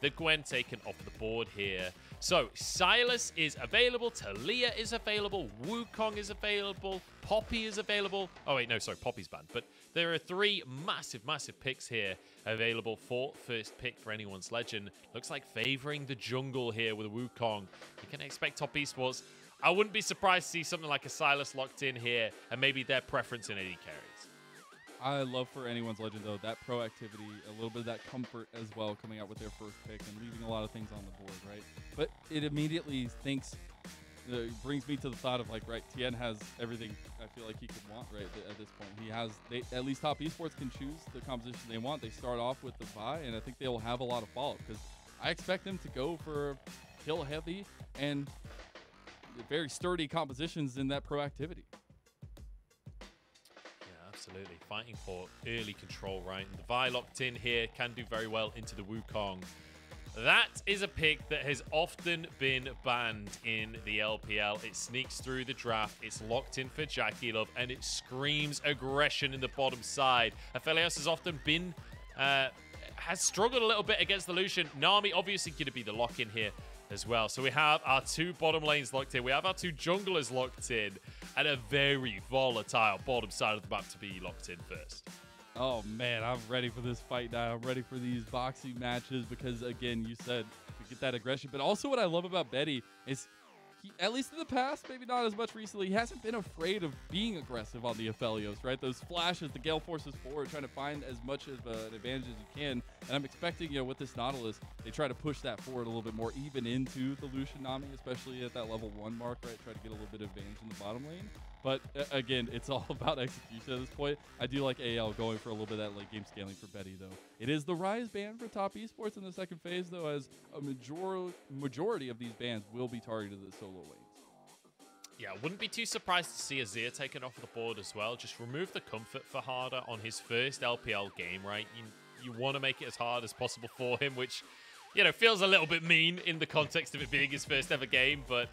the Gwen taken off the board here. So Sylas is available, Talia is available, Wukong is available, Poppy is available. Oh wait, no, sorry, Poppy's banned. But there are 3 massive, massive picks here available for first pick for anyone's legend. Looks like favoring the jungle here with Wukong. You can expect top esports. I wouldn't be surprised to see something like a Sylas locked in here and maybe their preference in AD carries. I love for anyone's legend, though, that proactivity, a little bit of that comfort as well, coming out with their first pick and leaving a lot of things on the board, right? But it immediately brings me to the thought of, like, right, Tian has everything I feel like he could want, right, at this point. He has, at least top esports can choose the composition they want. They start off with the Vi, and I think they will have a lot of follow-up, because I expect them to go for kill heavy and very sturdy compositions in that proactivity. Absolutely. Fighting for early control, right? And the Vi locked in here can do very well into the Wukong. That is a pick that has often been banned in the LPL. It sneaks through the draft. It's locked in for JackeyLove, and it screams aggression in the bottom side. Aphelios has often been... has struggled a little bit against the Lucian. Nami obviously going to be the lock-in here as well. So we have our 2 bottom lanes locked in. We have our 2 junglers locked in, and a very volatile bottom side of the map to be locked in first. Oh, man, I'm ready for this fight now. I'm ready for these boxing matches because, again, you said to get that aggression. But also what I love about Betty is he, at least in the past, maybe not as much recently, he hasn't been afraid of being aggressive on the aphelios, right? Those flashes, the gale forces forward, trying to find as much of an advantage as you can. And I'm expecting, with this Nautilus, they try to push that forward a little bit more, even into the Lucian Nami, especially at that level 1 mark, right? Try to get a little bit of advantage in the bottom lane. But again, it's all about execution at this point. I do like AL going for a little bit of that late game scaling for Betty, though. It is the Rise ban for top esports in the second phase, though, as a majority of these bans will be targeted at the solo lanes. Yeah, I wouldn't be too surprised to see Azir taken off the board as well. Just remove the comfort for Harder on his first LPL game, right? You want to make it as hard as possible for him, which, feels a little bit mean in the context of it being his first ever game, but,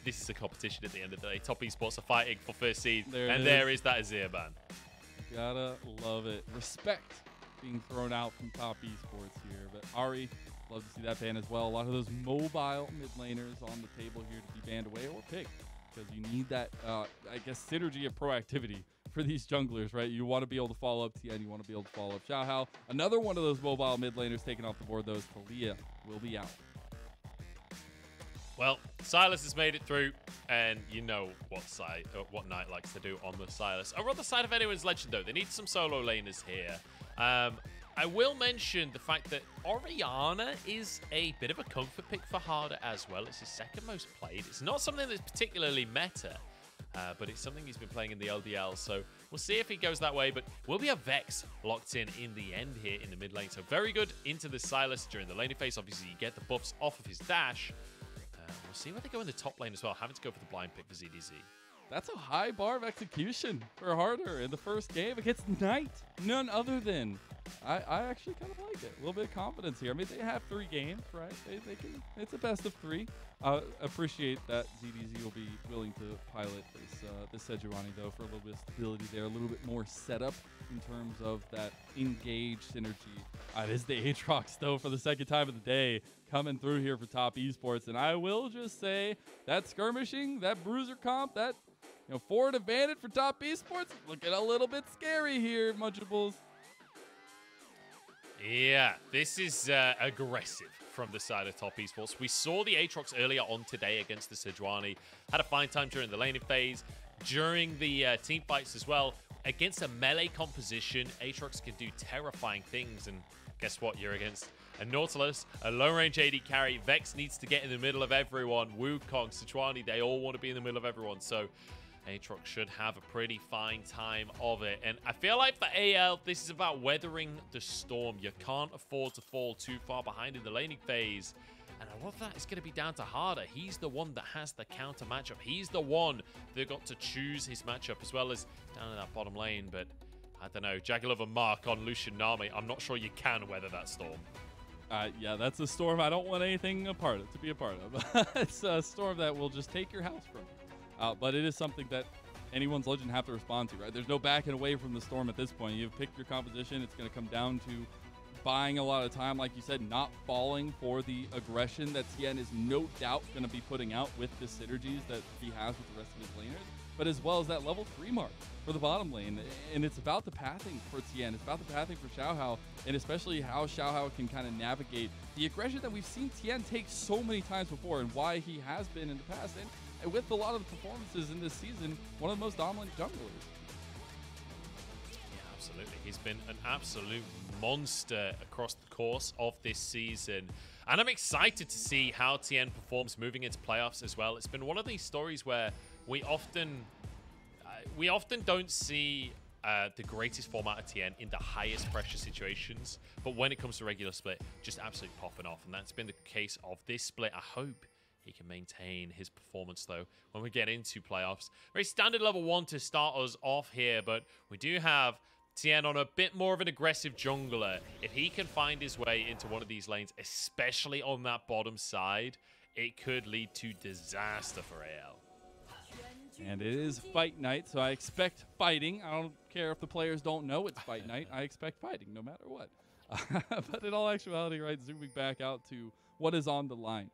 this is a competition at the end of the day. Top esports are fighting for first seed, there is that Azir ban. Gotta love it. Respect being thrown out from top esports here, but Ari, love to see that ban as well. A lot of those mobile mid laners on the table here to be banned away or picked, because you need that, I guess, synergy of proactivity for these junglers, right? You want to be able to follow up Tian, you want to be able to follow up Xiaohao. Another one of those mobile mid laners taken off the board, though, is Talia will be out. Well, Sylas has made it through, and you know what Knight likes to do on the Sylas. Over on the side of anyone's legend, though, they need some solo laners here. I will mention the fact that Orianna is a bit of a comfort pick for Harder as well. It's his second most played. It's not something that's particularly meta, but it's something he's been playing in the LDL, so we'll see if he goes that way. But will be a Vex locked in the end here in the mid lane, so very good into the Sylas during the laning phase. Obviously, you get the buffs off of his dash. We'll see where they go in the top lane as well. Having to go for the blind pick for ZDZ. That's a high bar of execution for Harder in the first game against Knight. None other than. I actually kind of like it. A little bit of confidence here. I mean, they have 3 games, right? They can. It's a best of 3. Appreciate that ZDZ will be willing to pilot this Sejuani, though, for a little bit of stability there, a little bit more setup in terms of that engaged synergy. It is the Aatrox, though, for the second time of the day, coming through here for top esports. And I will just say that skirmishing, that bruiser comp, that forward advantage for top esports, looking a little bit scary here, Munchables. Yeah, this is aggressive from the side of top esports. We saw the Aatrox earlier on today against the Sejuani. Had a fine time during the laning phase, during the team fights as well. Against a melee composition, Aatrox can do terrifying things. And guess what? You're against a Nautilus, a low-range AD carry. Vex needs to get in the middle of everyone. Wukong, Sejuani, they all want to be in the middle of everyone. So Aatrox should have a pretty fine time of it. And I feel like for AL, this is about weathering the storm. You can't afford to fall too far behind in the laning phase. And a lot of that is going to be down to Harder. He's the one that has the counter matchup. He's the one that got to choose his matchup as well as down in that bottom lane. But I don't know, JackeyLove and Mark on Lucian Nami. I'm not sure you can weather that storm. Yeah, that's a storm I don't want anything to be a part of. It's a storm that will just take your house from you. But it is something that anyone's legend have to respond to, right? There's no backing away from the storm at this point. You've picked your composition. It's going to come down to buying a lot of time, like you said, not falling for the aggression that Tian is no doubt going to be putting out with the synergies that he has with the rest of his laners, but as well as that level 3 mark for the bottom lane. And it's about the pathing for Tian. It's about the pathing for Xiaohao, and especially how Xiaohao can kind of navigate the aggression that we've seen Tian take so many times before, and why he has been in the past, and with a lot of the performances in this season, one of the most dominant junglers. Yeah, absolutely. He's been an absolute monster across the course of this season. And I'm excited to see how Tian performs moving into playoffs as well. It's been one of these stories where we often don't see the greatest format of Tian in the highest pressure situations, but when it comes to regular split, just absolutely popping off, and that's been the case of this split. I hope he can maintain his performance though when we get into playoffs. Very standard level 1 to start us off here, but we do have Tian on a bit more of an aggressive jungler. If he can find his way into one of these lanes, especially on that bottom side, it could lead to disaster for AL. And it is fight night, so I expect fighting. I don't care if the players don't know it's fight night. I expect fighting no matter what. But in all actuality, right, zooming back out to what is on the line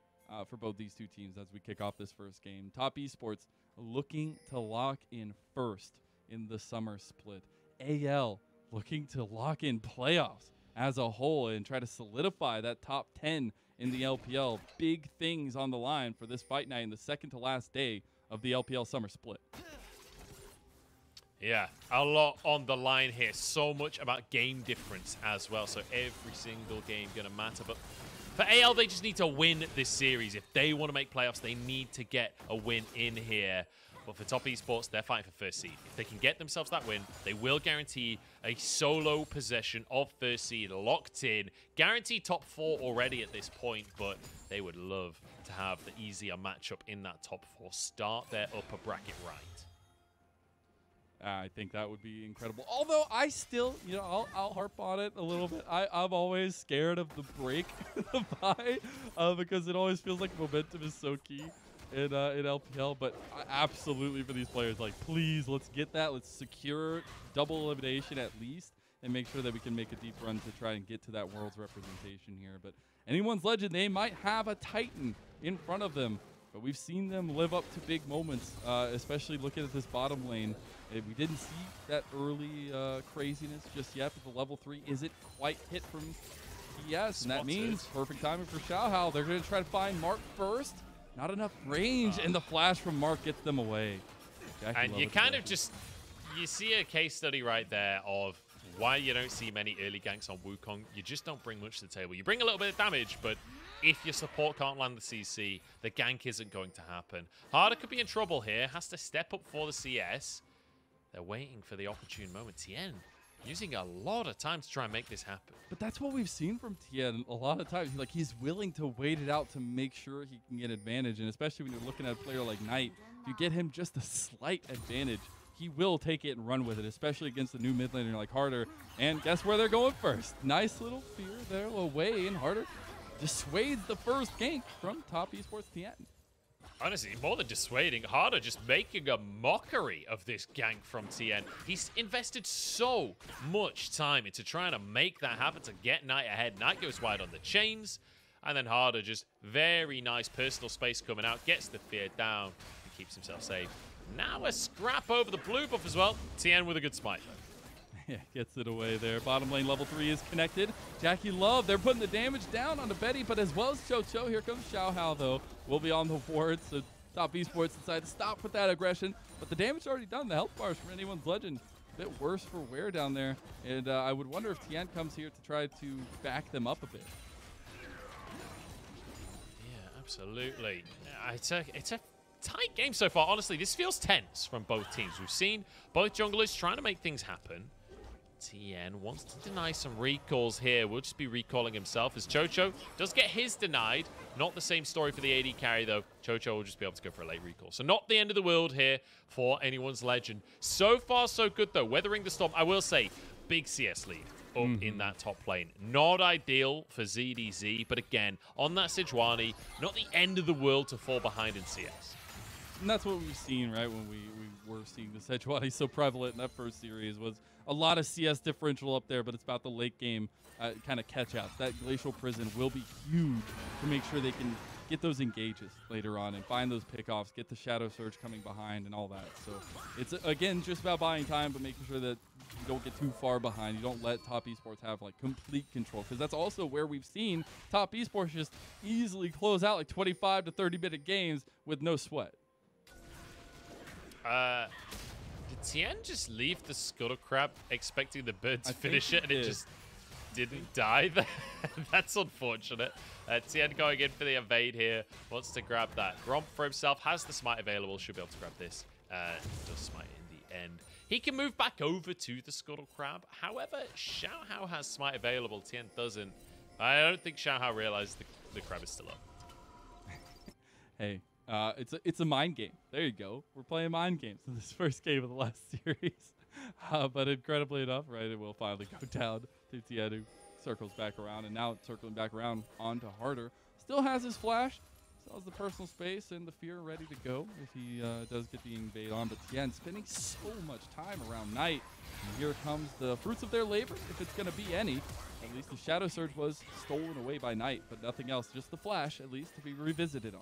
for both these two teams as we kick off this first game. Top Esports looking to lock in first in the summer split. AL looking to lock in playoffs as a whole and try to solidify that top 10 in the LPL. Big things on the line for this fight night in the second to last day of the LPL summer split. Yeah, a lot on the line here. So much about game difference as well. So every single game going to matter. But for AL, they just need to win this series. If they want to make playoffs, they need to get a win in here. But for Top Esports, they're fighting for first seed. If they can get themselves that win, they will guarantee a solo possession of first seed locked in. Guaranteed top 4 already at this point, but they would love to have the easier matchup in that top 4. Start their upper bracket right. I think that would be incredible. Although I still, you know, I'll harp on it a little bit. I'm always scared of the break, the buy, because it always feels like momentum is so key in LPL. But absolutely for these players, like, please, let's get that. Let's secure double elimination at least and make sure that we can make a deep run to try and get to that world's representation here. But anyone's legend, they might have a Titan in front of them. But we've seen them live up to big moments, especially looking at this bottom lane. We didn't see that early craziness just yet, but the level 3 isn't quite hit from TES, and that means perfect timing for Xiaohao. They're going to try to find Mark first. Not enough range, and the flash from Mark gets them away. And you kind of just, you see a case study right there of why you don't see many early ganks on Wukong. You just don't bring much to the table. You bring a little bit of damage, but if your support can't land the CC, the gank isn't going to happen. Harder could be in trouble here. Has to step up for the CS. They're waiting for the opportune moment. Tian using a lot of time to try and make this happen. But that's what we've seen from Tian a lot of times. Like, he's willing to wait it out to make sure he can get advantage. And especially when you're looking at a player like Knight, if you get him just a slight advantage, he will take it and run with it, especially against the new mid laner like Harder. And guess where they're going first? Nice little fear there away, and Harder dissuades the first gank from Top Esports Tian. Honestly, more than dissuading, Harder just making a mockery of this gank from Tian. He's invested so much time into trying to make that happen, to get Knight ahead. Knight goes wide on the chains, and then Harder just very nice personal space coming out, gets the fear down, and keeps himself safe. Now a scrap over the blue buff as well. Tian with a good smite. Yeah, gets it away there. Bottom lane level 3 is connected. JackeyLove, they're putting the damage down onto Betty, but as well as QiuQiu, here comes Xiaohao, though. Will be on the board, so Top Esports decide to stop with that aggression. But the damage already done. The health bars from anyone's legend. A bit worse for wear down there. And I would wonder if Tian comes here to try to back them up a bit. Yeah, absolutely. It's a tight game so far. Honestly, this feels tense from both teams. We've seen both junglers trying to make things happen. Tian wants to deny some recalls here. Will just be recalling himself as QiuQiu does get his denied. Not the same story for the AD carry, though. QiuQiu will just be able to go for a late recall. So not the end of the world here for anyone's legend. So far, so good, though. Weathering the storm. I will say, big CS lead up in that top lane. Not ideal for ZDZ, but again, on that Sejuani, not the end of the world to fall behind in CS. And that's what we've seen, right? When we were seeing the Sejuani so prevalent in that first series was a lot of CS differential up there, but it's about the late game kind of catch outs. That Glacial Prison will be huge to make sure they can get those engages later on and find those pickoffs, get the Shadow Surge coming behind and all that. So it's, again, just about buying time, but making sure that you don't get too far behind. You don't let Top Esports have like complete control, because that's also where we've seen Top Esports just easily close out like 25 to 30-minute games with no sweat. Did Tian just leave the Scuttle Crab expecting the bird to finish it, and it just didn't die there? That's unfortunate. Tian going in for the evade here. Wants to grab that Gromp for himself. Has the smite available. Should be able to grab this. Does smite in the end. He can move back over to the Scuttle Crab. However, Xiaohao has smite available. Tian doesn't. I don't think Xiaohao realized the crab is still up. Hey. It's a mind game. There you go. We're playing mind games in this first game of the last series. But incredibly enough, right, it will finally go down to Tian, who circles back around, and now circling back around onto Harder. Still has his flash, still has the personal space and the fear ready to go if he does get the invade on. But Tian spending so much time around Knight. And here comes the fruits of their labor, if it's going to be any. At least the Shadow Surge was stolen away by Knight, but nothing else. Just the flash, at least, to be revisited on.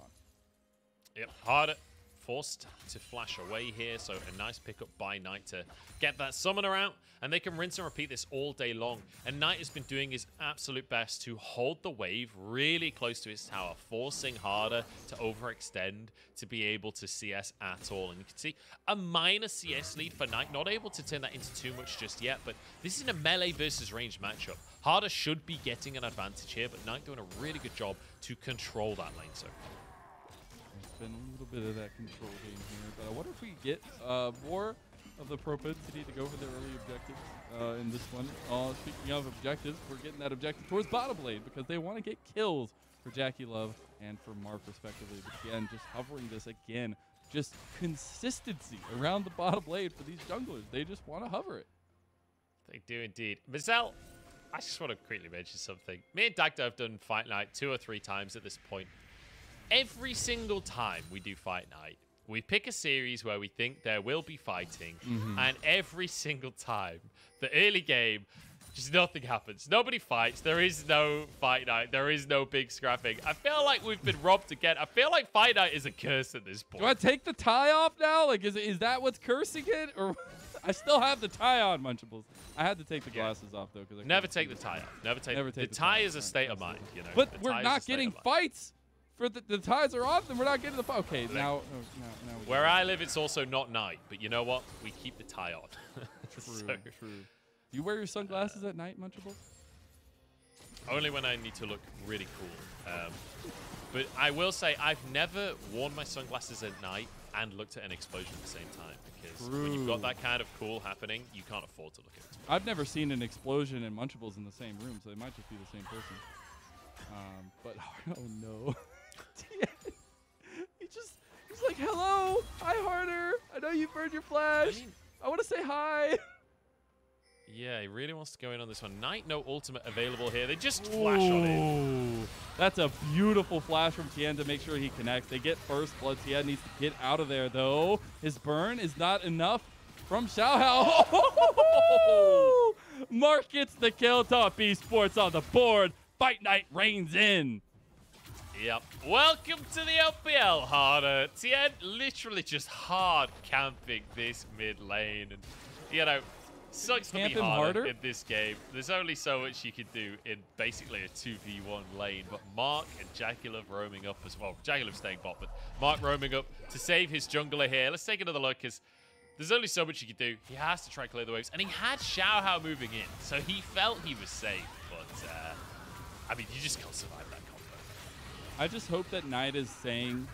Yep, Harder forced to flash away here, so a nice pickup by Knight to get that summoner out, and they can rinse and repeat this all day long. And Knight has been doing his absolute best to hold the wave really close to his tower, forcing Harder to overextend to be able to CS at all. And you can see a minor CS lead for Knight, not able to turn that into too much just yet, but this is a melee versus range matchup. Harder should be getting an advantage here, but Knight doing a really good job to control that lane so far. Been a little bit of that control game here, but I wonder if we get more of the propensity to go for the early objectives in this one. Speaking of objectives, we're getting that objective towards bottom lane because they want to get kills for JackeyLove and for Mark respectively. But again, just hovering this again, just consistency around the bottom lane for these junglers. They just want to hover it. They do indeed. Mazel, I just want to quickly mention something. Me and Dagda have done Fight Night 2 or 3 times at this point. Every single time we do Fight Night, we pick a series where we think there will be fighting, and every single time, the early game, just nothing happens. Nobody fights. There is no Fight Night. There is no big scrapping. I feel like we've been robbed again. I feel like Fight Night is a curse at this point. Do I take the tie off now? Like, is that what's cursing it? Or I still have the tie on, Munchables. I had to take the glasses off, though. Because never take the tie off. Never take the tie is a state of mind, you know. But we're not getting fights. For the ties are off, and we're not getting the fight. Okay, now where I live, it's also not night. But you know what? We keep the tie on. True. Do you wear your sunglasses at night, Munchables? Only when I need to look really cool. But I will say I've never worn my sunglasses at night and looked at an explosion at the same time, because when you've got that kind of cool happening, you can't afford to look at it. I've never seen an explosion and Munchables in the same room, so they might just be the same person. But oh no. He's like, hello, hi Harder. I know you burned your flash. I want to say hi. Yeah, he really wants to go in on this one. Knight, no ultimate available here. They just flash on it. That's a beautiful flash from Tian to make sure he connects. They get first blood. Tian needs to get out of there, though. His burn is not enough from Xiaohao. Mark gets the kill. Top Esports on the board. Fight Night reigns in. Yep. Welcome to the LPL, Harder. Tian literally just hard camping this mid lane. And, you know, sucks to be harder in this game. There's only so much you can do in basically a 2v1 lane. But Mark and JackeyLove roaming up as well. JackeyLove staying bot, but Mark roaming up to save his jungler here. Let's take another look, because there's only so much he can do. He has to try to clear the waves. And he had Xiaohao moving in, so he felt he was safe. But, I mean, you just can't survive that combo. I just hope that Knight is saying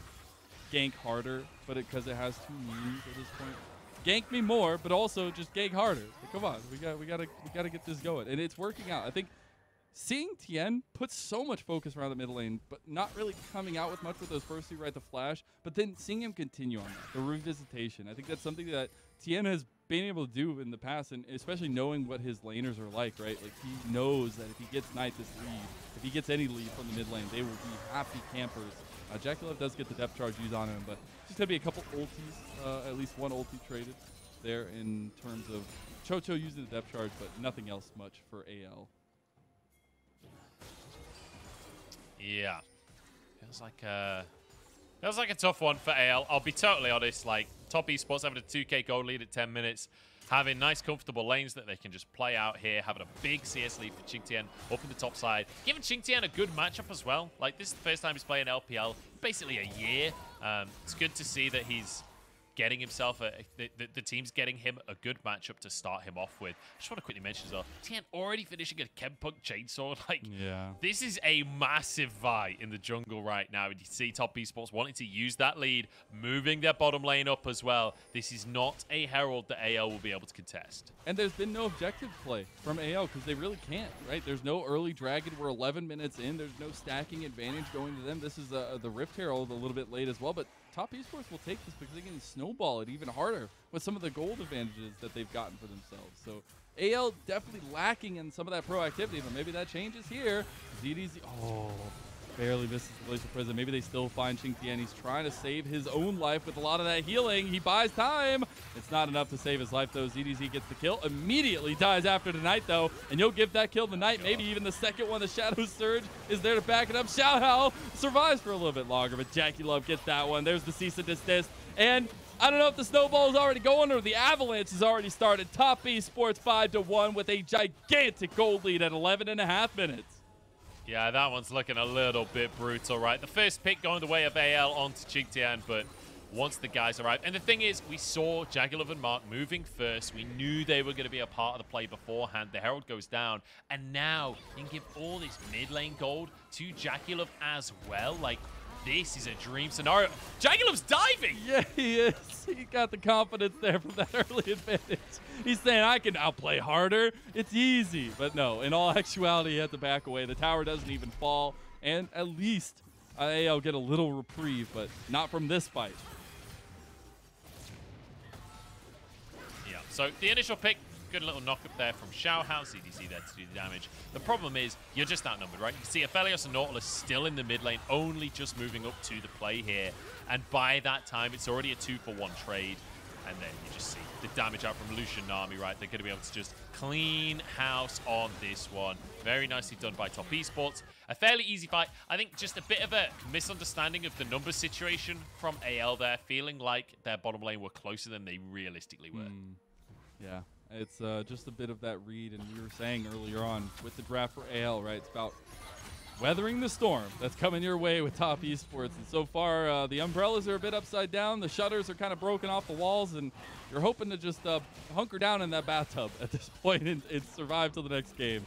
gank harder, but because it has 2 meanings at this point. Gank me more, but also just gank harder. Like, come on, we gotta get this going, and it's working out. I think seeing Tian put so much focus around the mid lane, but not really coming out with much with those first 2, right? The flash, but then seeing him continue on that, the revisitation. I think that's something that Tian has been able to do in the past, and especially knowing what his laners are like, right? Like, he knows that if he gets Knight this lead, if he gets any lead from the mid lane, they will be happy campers JackeyLove does get the depth charge used on him, but just going to be a couple ultis, at least one ulti traded there in terms of Chocho using the depth charge, but nothing else much for AL. Yeah. Feels like a tough one for AL. I'll be totally honest, like, top esports having a 2k gold lead at 10 minutes, having nice, comfortable lanes that they can just play out here, having a big CS lead for Qingtian up in the top side, giving Qingtian a good matchup as well. Like, this is the first time he's playing LPL, basically a year. It's good to see that he's getting himself, the team's getting him a good matchup to start him off with. I just want to quickly mention as well, Tian already finishing a Kempunk chainsaw. Like, yeah, this is a massive fight in the jungle right now. And you see top esports wanting to use that lead, moving their bottom lane up as well. This is not a Herald that AL will be able to contest. And there's been no objective play from AL because they really can't, right? There's no early dragon. We're 11 minutes in. There's no stacking advantage going to them. This is the Rift Herald a little bit late as well, but top esports will take this because they can snowball it even harder with some of the gold advantages that they've gotten for themselves. So AL definitely lacking in some of that proactivity, but maybe that changes here. ZDZ, oh, barely misses the Glacial Prison. Maybe they still find Qingtian. He's trying to save his own life with a lot of that healing. He buys time. It's not enough to save his life, though. ZDZ gets the kill. Immediately dies after the Knight, though. And you'll give that kill the Knight. Maybe even the second one. The Shadow Surge is there to back it up. Xiaohao survives for a little bit longer, but JackeyLove gets that one. There's the cease and desist. And I don't know if the snowball is already going or the avalanche has already started. Top esports 5-1 with a gigantic gold lead at 11.5 minutes. Yeah, that one's looking a little bit brutal, right? The first pick going the way of AL onto Qingtian, but once the guys arrived. And the thing is, we saw JackeyLove and Mark moving first. We knew they were going to be a part of the play beforehand. The Herald goes down, and now you can give all this mid lane gold to JackeyLove as well. Like, this is a dream scenario. JackeyLove's diving! Yeah, he is. He got the confidence there from that early advantage. He's saying, I can outplay harder. It's easy. But no, in all actuality, he had to back away. The tower doesn't even fall. And at least AL get a little reprieve, but not from this fight. Yeah, so the initial pick, good little knock up there from Xiaohao. ZDZ there to do the damage. The problem is, you're just outnumbered, right? You can see aphelios and Nautilus still in the mid lane, only just moving up to the play here. And by that time, it's already a 2-for-1 trade. And then you just see the damage out from Lucian Nami, right? They're going to be able to just clean house on this one. Very nicely done by top esports. A fairly easy fight. I think just a bit of a misunderstanding of the numbers situation from AL there, feeling like their bottom lane were closer than they realistically were. Yeah, it's just a bit of that read. And we were saying earlier on with the draft for AL, right? It's about weathering the storm that's coming your way with top esports. And so far, the umbrellas are a bit upside down. The shutters are kind of broken off the walls. And you're hoping to just hunker down in that bathtub at this point and survive till the next game.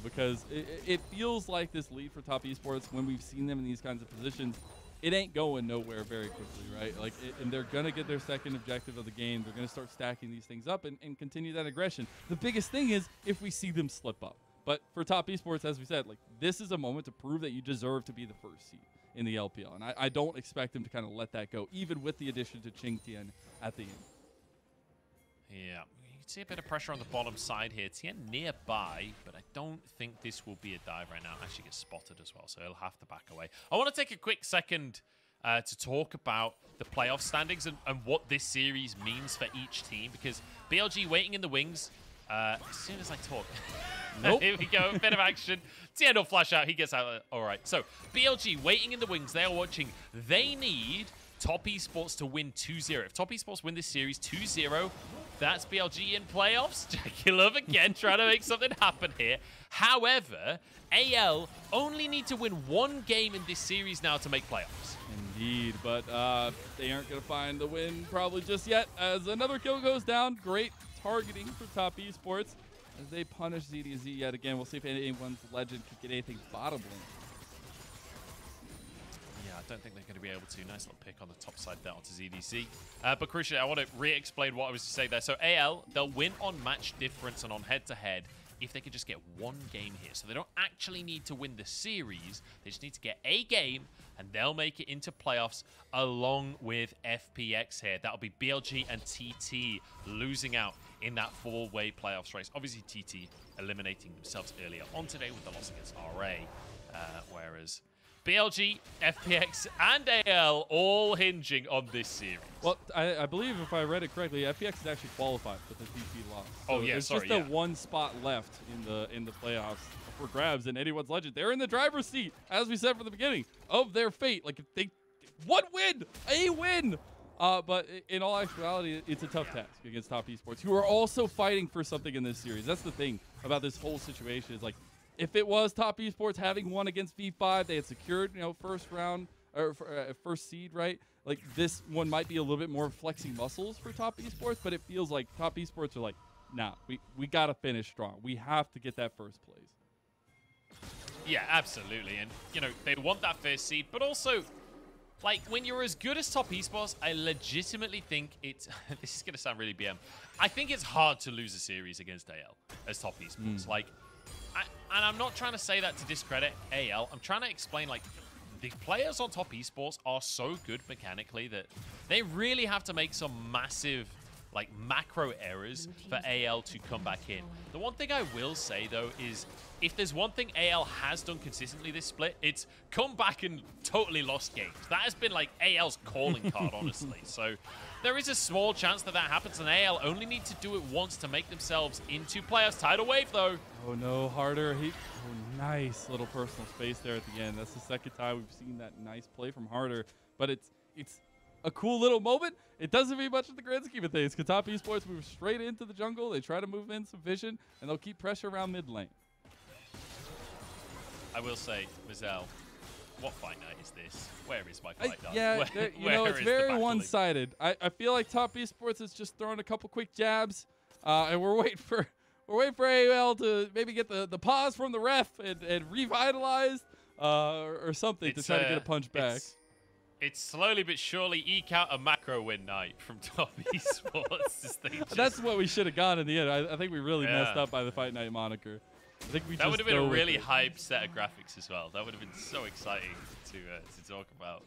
Because it feels like this lead for top esports, when we've seen them in these kinds of positions, it ain't going nowhere very quickly, right? Like, and they're going to get their second objective of the game. They're going to start stacking these things up and continue that aggression. The biggest thing is if we see them slip up. But for top esports, as we said, like, this is a moment to prove that you deserve to be the first seed in the LPL. And I don't expect them to kind of let that go, even with the addition to Qingtian at the end. Yeah. You can see a bit of pressure on the bottom side here. Tian nearby, but I don't think this will be a dive right now. Actually gets spotted as well, so he'll have to back away. I want to take a quick second to talk about the playoff standings and what this series means for each team, because BLG waiting in the wings. As soon as I talk. Nope. Here we go, a bit of action. Tian will flash out, he gets out. All right, so BLG waiting in the wings. They are watching. They need top esports to win 2-0. If top esports win this series 2-0, that's BLG in playoffs. JackeyLove again trying to make something happen here. However, AL only need to win one game in this series now to make playoffs. Indeed, but they aren't going to find the win probably just yet, as another kill goes down. Great targeting for top esports as they punish ZDZ yet again. We'll see if anyone's legend can get anything bottom lane. Yeah, I don't think they're going to be able to. Nice little pick on the top side there onto ZDC. But crucially, I want to re-explain what I was to say there. So AL, they'll win on match difference and on head-to-head if they can just get one game here. So they don't actually need to win the series. They just need to get a game, and they'll make it into playoffs along with FPX here. That'll be BLG and TT losing out in that four-way playoffs race. Obviously, TT eliminating themselves earlier on today with the loss against RA, whereas BLG, FPX, and AL all hinging on this series. Well, I believe if I read it correctly, FPX is actually qualified with the VP loss. So oh yeah, there's just a one spot left in the playoffs for grabs, and anyone's legend. They're in the driver's seat, as we said from the beginning, of their fate. Like, if they one win, a win. But in all actuality, it's a tough task against Top Esports, who are also fighting for something in this series. That's the thing about this whole situation is, like, if it was Top Esports having won against V5, they had secured, first round or first seed, right? Like, this one might be a little bit more flexing muscles for Top Esports, but it feels like Top Esports are like, nah, we got to finish strong. We have to get that first place. Yeah, absolutely. And, they want that first seed, but also, like, when you're as good as Top Esports, I legitimately think it's... this is going to sound really BM. I think it's hard to lose a series against AL as Top Esports. Like, and I'm not trying to say that to discredit AL. I'm trying to explain, like, the players on Top Esports are so good mechanically that they really have to make some massive, like, macro errors for AL to come back in. The one thing I will say, though, is if there's one thing AL has done consistently this split, it's come back and totally lost games. That has been, like, AL's calling card, honestly. So there is a small chance that happens, and AL only need to do it once to make themselves into playoffs. Tidal wave, though. Oh, no, Harder. Nice little personal space there at the end. That's the second time we've seen that nice play from Harder. But it's a cool little moment. It doesn't mean much in the grand scheme of things, because Top Esports move straight into the jungle. They try to move in some vision, and they'll keep pressure around mid lane. I will say, Mazel, what fight night is this? Where is my fight night? Yeah, it's very one-sided. I feel like Top Esports is just throwing a couple quick jabs, and we're waiting for AL to maybe get the pause from the ref and revitalize or something to try to get a punch back. It's slowly but surely eke out a macro win night from Top Esports. That's what we should have gone in the end. I think we really messed up by the fight night moniker. I think that would have been a really hyped set of graphics as well. That would have been so exciting to talk about.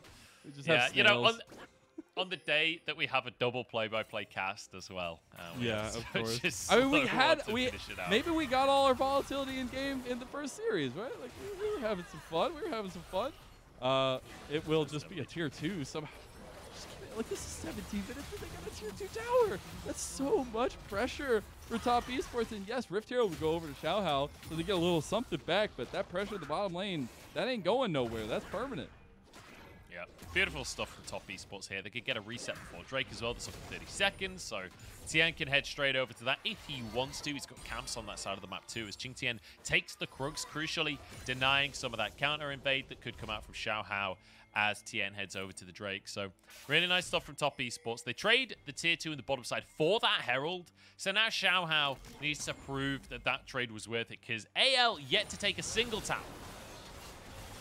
On the day that we have a double play-by-play cast as well. Of course. I mean, maybe we got all our volatility in game in the first series, right? Like, we were having some fun. It will just be a tier 2 somehow. Like, this is 17 minutes and they got a tier 2 tower. That's so much pressure for Top Esports. And yes, Rift Hero would go over to Xiaohao so they get a little something back, but that pressure at the bottom lane, that ain't going nowhere. That's permanent. Yeah, beautiful stuff from Top Esports here. They could get a reset before Drake as well. That's up to 30 seconds, so Tian can head straight over to that if he wants to. He's got camps on that side of the map too, as Qingtian takes the Krugs, crucially denying some of that counter invade that could come out from Xiaohao as Tian heads over to the Drake. So really nice stuff from Top Esports. They trade the tier 2 in the bottom side for that Herald. So now Xiaohao needs to prove that trade was worth it, because AL yet to take a single tower.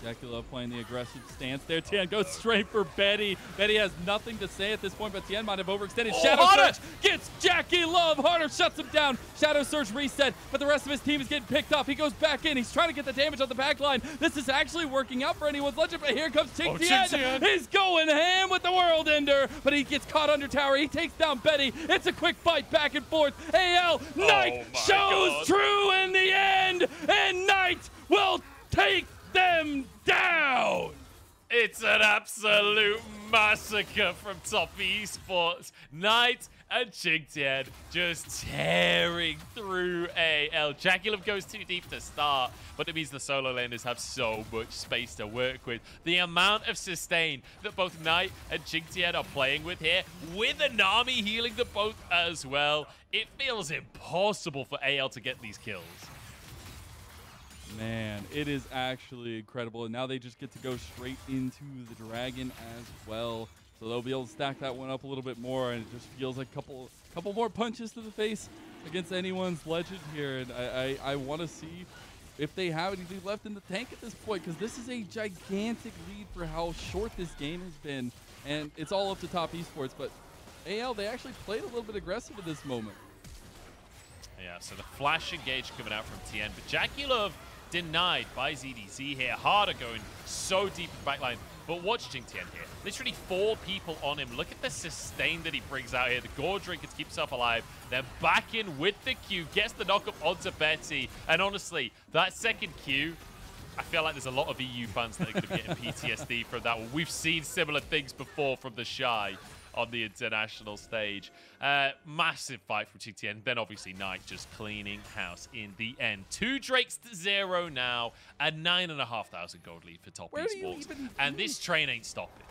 JackeyLove playing the aggressive stance there. Tian goes straight for Betty. Betty has nothing to say at this point, but Tian might have overextended. Shadow Surge gets JackeyLove. Harder shuts him down. Shadow Surge reset, but the rest of his team is getting picked off. He goes back in. He's trying to get the damage on the back line. This is actually working out for anyone's legend, but here comes Qingtian. He's going ham with the World Ender, but he gets caught under tower. He takes down Betty. It's a quick fight back and forth. AL, Knight shows true in the end, and Knight will take them down. It's an absolute massacre from Top Esports. Knight and Qingtian just tearing through AL. JackeyLove goes too deep to start, but it means the solo laners have so much space to work with. The amount of sustain that both Knight and Qingtian are playing with here, with a Nami healing them both as well, it feels impossible for AL to get these kills. Man, it is actually incredible. And now they just get to go straight into the dragon as well. So they'll be able to stack that one up a little bit more. And it just feels like a couple more punches to the face against anyone's legend here. And I want to see if they have anything left in the tank at this point, because this is a gigantic lead for how short this game has been. And it's all up to Top Esports. But AL, they actually played a little bit aggressive at this moment. Yeah, so the flash engage coming out from Tian. But JackeyLove denied by ZDZ here. Harder going so deep in backline. But watch Qingtian here. Literally 4 people on him. Look at the sustain that he brings out here. The Gore Drink to keep himself alive. Then back in with the Q. Gets the knockup onto Betty. And honestly, that second Q, I feel like there's a lot of EU fans that are going to be getting PTSD from that one. We've seen similar things before from the Shy on the international stage. Massive fight from Qingtian. Then obviously Knight just cleaning house in the end. 2 Drakes to 0 now. A 9,500 gold lead for Top Esports. And this train ain't stopping.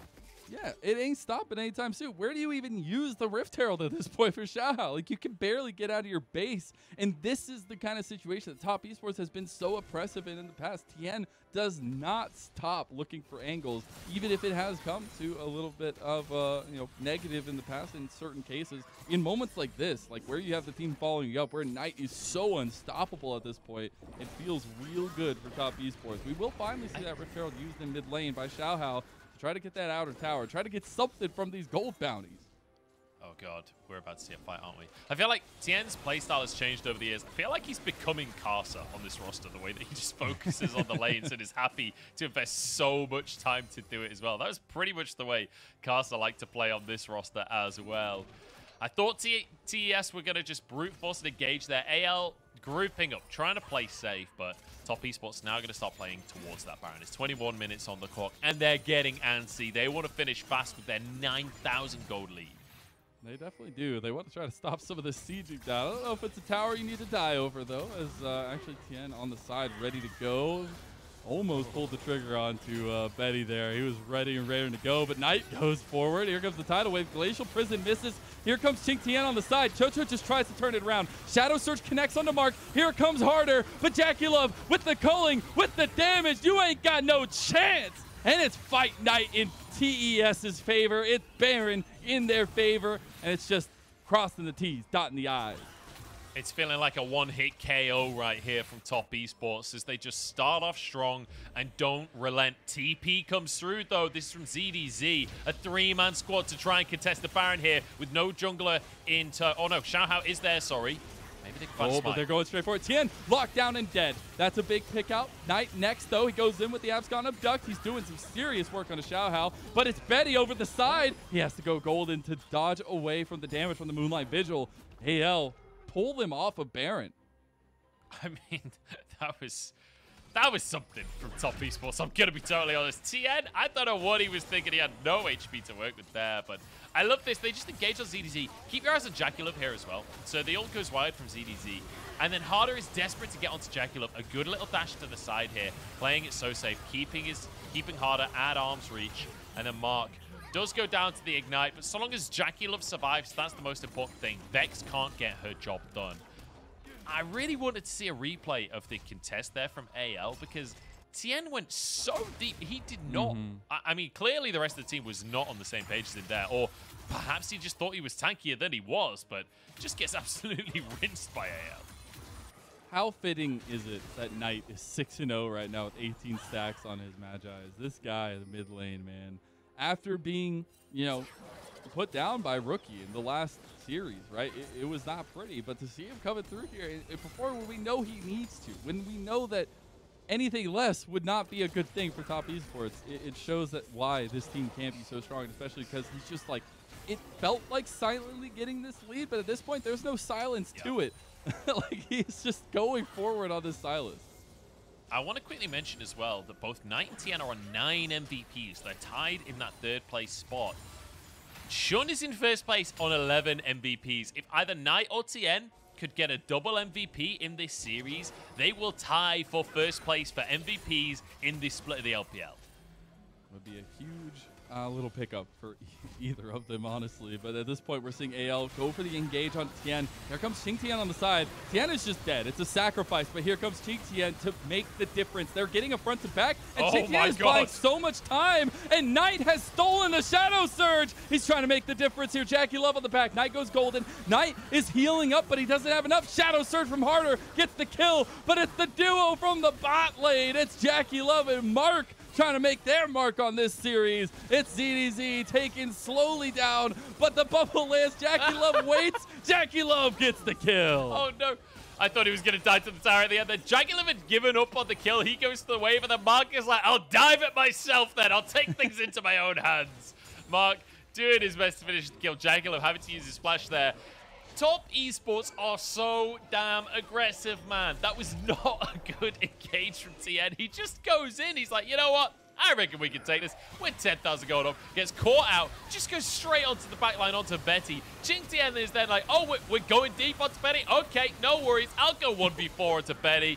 Yeah, it ain't stopping anytime soon. Where do you even use the Rift Herald at this point for Xiaohao? Like, you can barely get out of your base. And this is the kind of situation that Top Esports has been so oppressive in the past. Tian does not stop looking for angles, even if it has come to a little bit of negative in the past in certain cases. In moments like this, like where you have the team following you up, where Knight is so unstoppable at this point, it feels real good for Top Esports. We will finally see that Rift Herald used in mid lane by Xiaohao. Try to get that outer tower. Try to get something from these gold bounties. Oh, God. We're about to see a fight, aren't we? I feel like Tian's playstyle has changed over the years. I feel like he's becoming Karsa on this roster, the way that he just focuses on the lanes and is happy to invest so much time to do it as well. That was pretty much the way Karsa liked to play on this roster as well. I thought TES were going to just brute force and engage their AL grouping up, trying to play safe, but Top Esports now going to start playing towards that Baron. It's 21 minutes on the clock, and they're getting antsy. They want to finish fast with their 9,000 gold lead. They definitely do. They want to try to stop some of this sieging down. I don't know if it's a tower you need to die over, though, as actually Tian on the side ready to go. Almost pulled the trigger onto Betty there. He was ready and raring to go, but Knight goes forward. Here comes the tidal wave. Glacial Prison misses. Here comes Qingtian on the side. Chocho just tries to turn it around. Shadow Surge connects onto Mark. Here it comes harder, but JackeyLove with the culling, with the damage. You ain't got no chance. And it's Fight Night in TES's favor. It's Baron in their favor, and it's just crossing the T's, dotting the I's. It's feeling like a one-hit KO right here from Top Esports as they just start off strong and don't relent. TP comes through, though. This is from ZDZ. A 3-man squad to try and contest the Baron here with no jungler in Oh, no. Xiaohao is there, sorry. Maybe they can find Smite. But they're going straight for it. Tian locked down and dead. That's a big pick out. Knight next, though. He goes in with the Abscon Abduct. He's doing some serious work on a Xiaohao, but it's Betty over the side. He has to go golden to dodge away from the damage from the Moonlight Vigil. AL pull them off of Baron. I mean, that was something from Top Esports. I'm going to be totally honest. Tian, I don't know what he was thinking. He had no HP to work with there, but I love this. They just engage on ZDZ. Keep your eyes on JackeyLove here as well. So the ult goes wide from ZDZ. And then Harder is desperate to get onto JackeyLove. A good little dash to the side here. Playing it so safe. Keeping Harder at arm's reach. And then Mark does go down to the Ignite, but so long as JackeyLove survives, that's the most important thing. Vex can't get her job done. I really wanted to see a replay of the contest there from AL because Tian went so deep. He did not. I mean, clearly the rest of the team was not on the same page as him there, or perhaps he just thought he was tankier than he was, but just gets absolutely rinsed by AL. How fitting is it that Knight is 6-0 right now with 18 stacks on his Magi's? This guy in the mid lane, man. After being, put down by Rookie in the last series, right? It was not pretty, but to see him coming through here and perform when we know he needs to, when we know that anything less would not be a good thing for Top Esports, it shows that why this team can't be so strong, especially because he's just like, it felt like silently getting this lead, but at this point, there's no silence to it. Like, he's just going forward on this Sylas. I want to quickly mention as well that both Knight and Tian are on 9 MVPs. They're tied in that 3rd place spot. Shun is in 1st place on 11 MVPs. If either Knight or Tian could get a double MVP in this series, they will tie for 1st place for MVPs in this split of the LPL. Would be a huge little pickup for either of them, honestly. But at this point, we're seeing AL go for the engage on Tian. Here comes Qingtian on the side. Tian is just dead. It's a sacrifice, but here comes Qingtian to make the difference. They're getting a front to back, and Qingtian is buying so much time, and Knight has stolen the Shadow Surge. He's trying to make the difference here. JackeyLove on the back. Knight goes golden. Knight is healing up, but he doesn't have enough. Shadow Surge from Harder gets the kill, but it's the duo from the bot lane. It's JackeyLove and Mark trying to make their mark on this series. It's ZDZ taken slowly down, but the bubble lands. JackeyLove waits. JackeyLove gets the kill. Oh, no. I thought he was going to die to the tower at the end. Then JackeyLove had given up on the kill. He goes to the wave, and then Mark is like, I'll dive it myself then. I'll take things into my own hands. Mark doing his best to finish the kill. JackeyLove having to use his splash there. Top Esports are so damn aggressive, man. That was not a good engage from Tian. He just goes in. He's like, you know what? I reckon we can take this. We're 10,000 gold up. Gets caught out. Just goes straight onto the backline, onto Betty. Qingtian is then like, oh, we're going deep onto Betty. Okay, no worries. I'll go 1v4 onto Betty.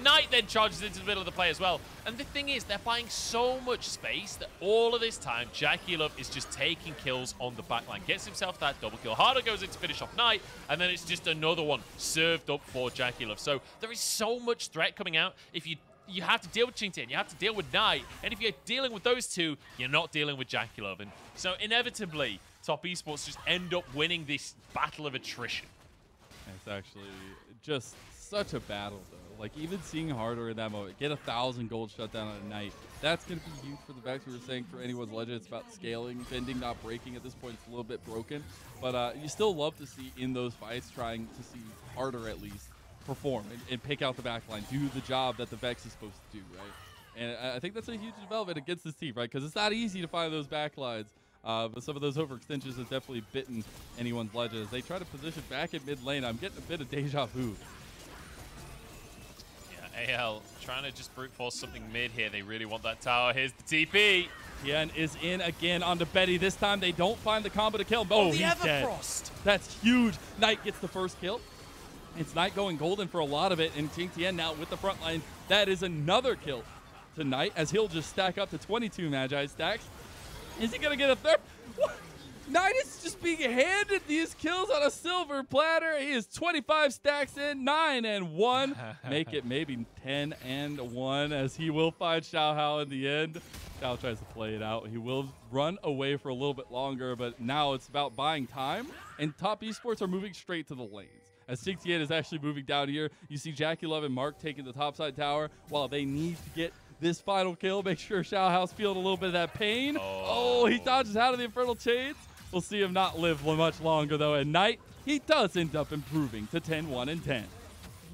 Knight then charges into the middle of the play as well. And the thing is, they're buying so much space that all of this time, JackeyLove is just taking kills on the backline. Gets himself that double kill. Harder goes in to finish off Knight, and then it's just another one served up for JackeyLove. So there is so much threat coming out. If you have to deal with Qingtian, you have to deal with Knight, and if you're dealing with those two, you're not dealing with JackeyLove. And so inevitably, Top Esports just end up winning this battle of attrition. It's actually just such a battle, though. Like, even seeing Harder in that moment, get 1,000 gold shut down on a Knight, that's going to be huge for the Vex. We were saying for anyone's legend, it's about scaling, bending, not breaking. At this point, it's a little bit broken. But you still love to see in those fights, trying to see Harder at least perform and pick out the backline, do the job that the Vex is supposed to do, right? And I think that's a huge development against this team, right? Because it's not easy to find those backlines. But some of those overextensions have definitely bitten anyone's legend. As they try to position back in mid lane, I'm getting a bit of deja vu. Yeah, AL trying to just brute force something mid here. They really want that tower. Here's the TP. Tian is in again onto Betty. This time they don't find the combo to kill. Oh, the he's dead. That's huge. Knight gets the first kill. It's Knight going golden for a lot of it, and Qingtian now with the front line. That is another kill to Knight, as he'll just stack up to 22 Magi stacks. Is he going to get a third? What? Knight is just being handed these kills on a silver platter. He is 25 stacks in, 9-1. Make it maybe 10-1, as he will find Xiaohao in the end. Xiao tries to play it out. He will run away for a little bit longer, but now it's about buying time, and Top Esports are moving straight to the lanes. As Qingtian is actually moving down here, you see JackeyLove and Mark taking the topside tower while they need to get this final kill. Make sure Xiaohao's feeling a little bit of that pain. Oh, he dodges out of the Infernal Chains. We'll see him not live much longer, though. At Knight, he does end up improving to 10-1-10.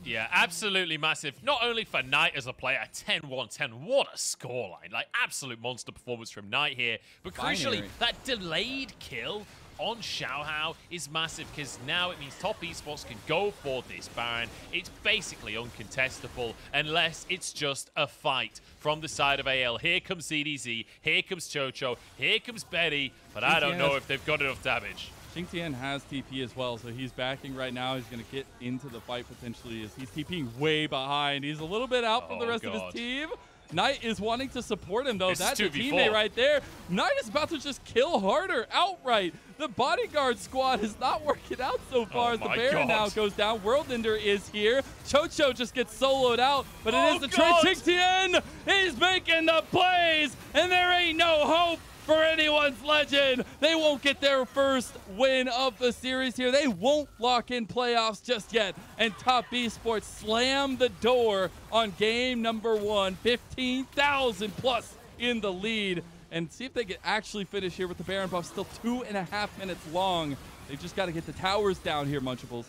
Yeah, absolutely massive. Not only for Knight as a player, 10-1-10. What a scoreline. Like, absolute monster performance from Knight here. But crucially, that delayed kill on Xiaohao is massive, because now it means Top Esports can go for this Baron. It's basically uncontestable unless it's just a fight from the side of AL. Here comes CDZ, here comes Chocho, here comes Betty, but I don't know if they've got enough damage. Qingtian has TP as well, so he's backing right now. He's going to get into the fight potentially, as he's TPing way behind. He's a little bit out from the rest of his team. Knight is wanting to support him, though. That's a teammate right there. Knight is about to just kill Harder outright. The bodyguard squad is not working out so far, as the Baron now goes down. Worldender is here. Chocho just gets soloed out, but it is the trade. Qingtian, he's making the plays, and there ain't no hope for anyone's legend. They won't get their first win of the series here. They won't lock in playoffs just yet. And Top Esports slam the door on game number 1. 15,000 plus in the lead. And see if they can actually finish here with the Baron buff. Still 2.5 minutes long. They just got to get the towers down here, Munchables.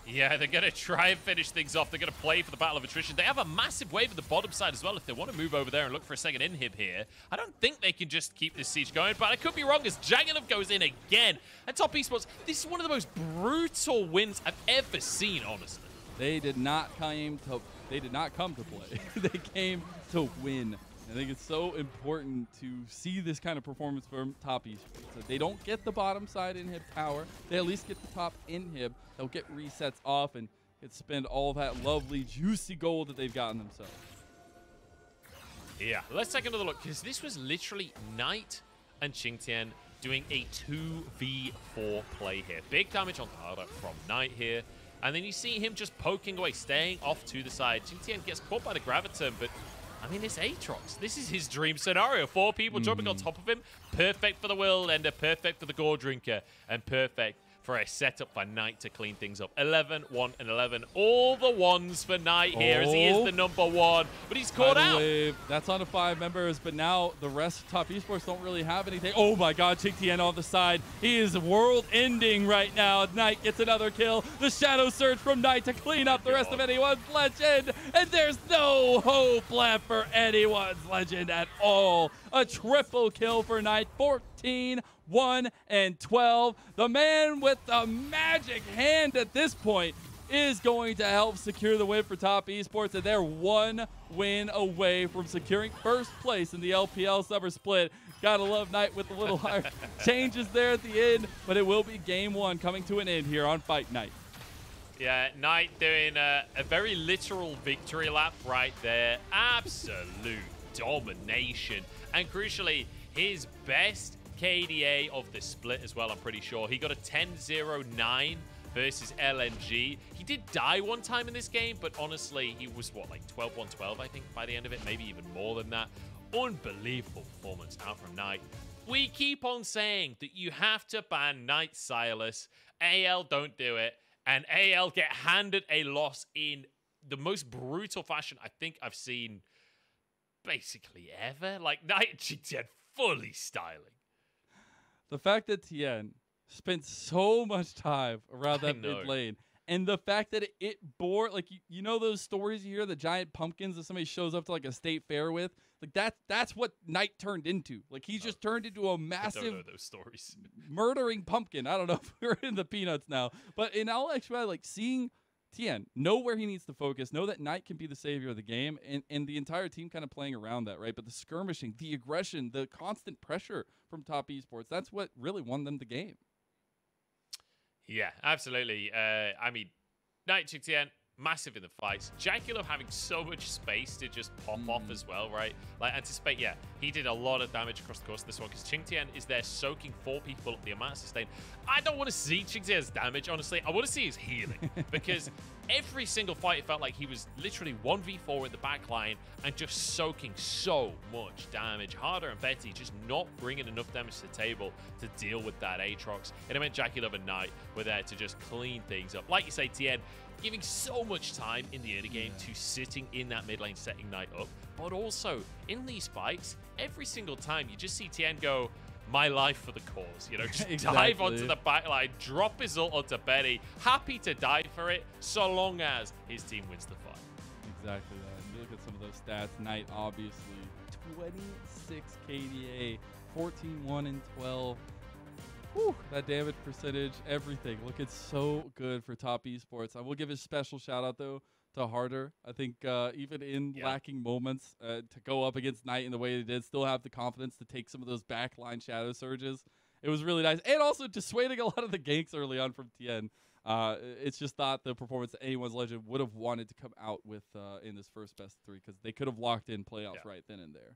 Yeah, they're going to try and finish things off. They're going to play for the battle of attrition. They have a massive wave at the bottom side as well if they want to move over there and look for a second inhib here. I don't think they can just keep this siege going, but I could be wrong, as JackeyLove goes in again. And Top Esports, this is one of the most brutal wins I've ever seen, honestly. They did not come to play. They came to win. I think it's so important to see this kind of performance from Top Esports. So they don't get the bottom side inhib tower. They at least get the top inhib. They'll get resets off and get to spend all that lovely, juicy gold that they've gotten themselves. Yeah, let's take another look, because this was literally Knight and Qingtian doing a 2v4 play here. Big damage on Harder from Knight here. And then you see him just poking away, staying off to the side. Qingtian gets caught by the Graviton, but I mean, it's Aatrox. This is his dream scenario. 4 people jumping on top of him. Perfect for the World Ender, perfect for the Gore Drinker, and perfect for a setup for Knight to clean things up. 11, 1, and 11. All the ones for Knight here, as he is the #1. But he's caught out. That's on to 5 members, but now the rest of Top Esports don't really have anything. Oh my god, Qingtian on the side. He is world-ending right now. Knight gets another kill. The Shadow Surge from Knight to clean up the rest of anyone's legend. And there's no hope left for anyone's legend at all. A triple kill for Knight. 14 15, 1, and 12. The man with the magic hand at this point is going to help secure the win for Top Esports, and they're 1 win away from securing first place in the LPL summer split. Gotta love Knight with the little changes there at the end, but it will be game 1 coming to an end here on Fight Night. Yeah, Knight doing a very literal victory lap right there. Absolute domination. And crucially, his best KDA of the split as well, I'm pretty sure. He got a 10-0-9 versus LNG. He did die one time in this game, but honestly, he was, what, like 12-1-12, I think, by the end of it, maybe even more than that. Unbelievable performance out from Knight. We keep on saying that you have to ban Knight Sylas. AL don't do it, and AL get handed a loss in the most brutal fashion I think I've seen basically ever. Like, Knight Qingtian fully styling. The fact that Tian spent so much time around that mid lane, and the fact that it bore, like, you know those stories you hear, the giant pumpkins that somebody shows up to like a state fair with? Like, that's what Knight turned into. Like, he's just turned into a massive, I don't know those stories, murdering pumpkin. I don't know if we're in the peanuts now, but in all actuality, like, seeing Tian know where he needs to focus, know that Knight can be the savior of the game, and the entire team kind of playing around that, right? But the skirmishing, the aggression, the constant pressure from Top Esports, that's what really won them the game. Yeah, absolutely. I mean, Knight Qingtian, massive in the fights. JackeyLove having so much space to just pop off as well, right? Like, anticipate, yeah, he did a lot of damage across the course of this one because Qingtian is there soaking 4 people up the amount of sustain. I don't want to see Qingtian's damage, honestly. I want to see his healing because every single fight, it felt like he was literally 1v4 in the back line and just soaking so much damage. Harder and Betty just not bringing enough damage to the table to deal with that Aatrox. And it meant JackeyLove and Knight were there to just clean things up. Like you say, Tian, giving so much time in the early game to sitting in that mid lane, setting Knight up. But also, in these fights, every single time you just see Tian go, my life for the cause, you know, just dive onto the back line, drop his ult onto Betty, happy to die for it, so long as his team wins the fight. Exactly that. You look at some of those stats. Knight, obviously, 26 KDA, 14, 1, and 12. Whew, that damage percentage, everything. Looking so good for Top Esports. I will give a special shout out, though, to Harder. I think even in lacking moments to go up against Knight in the way they did, still have the confidence to take some of those backline shadow surges. It was really nice. And also dissuading a lot of the ganks early on from Tian. It's just not the performance that anyone's legend would have wanted to come out with in this first best of 3 because they could have locked in playoffs right then and there.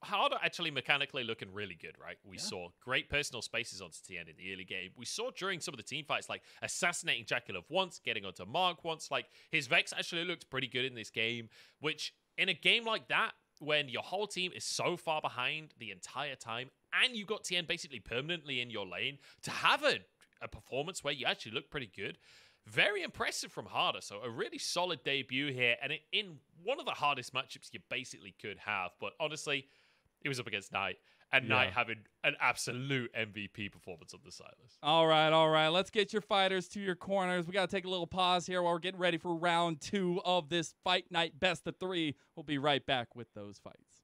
Harder actually mechanically looking really good, right? We saw great personal spaces onto Tian in the early game. We saw during some of the team fights, like assassinating JackeyLove once, getting onto Mark once. Like, his Vex actually looked pretty good in this game, which in a game like that, when your whole team is so far behind the entire time, and you got Tian basically permanently in your lane, to have a performance where you actually look pretty good, very impressive from Harder. So a really solid debut here, and in one of the hardest matchups you basically could have. But honestly, it was up against Knight, and Knight having an absolute MVP performance on the Sylas. All right. Let's get your fighters to your corners. We got to take a little pause here while we're getting ready for round 2 of this Fight Night Best of 3. We'll be right back with those fights.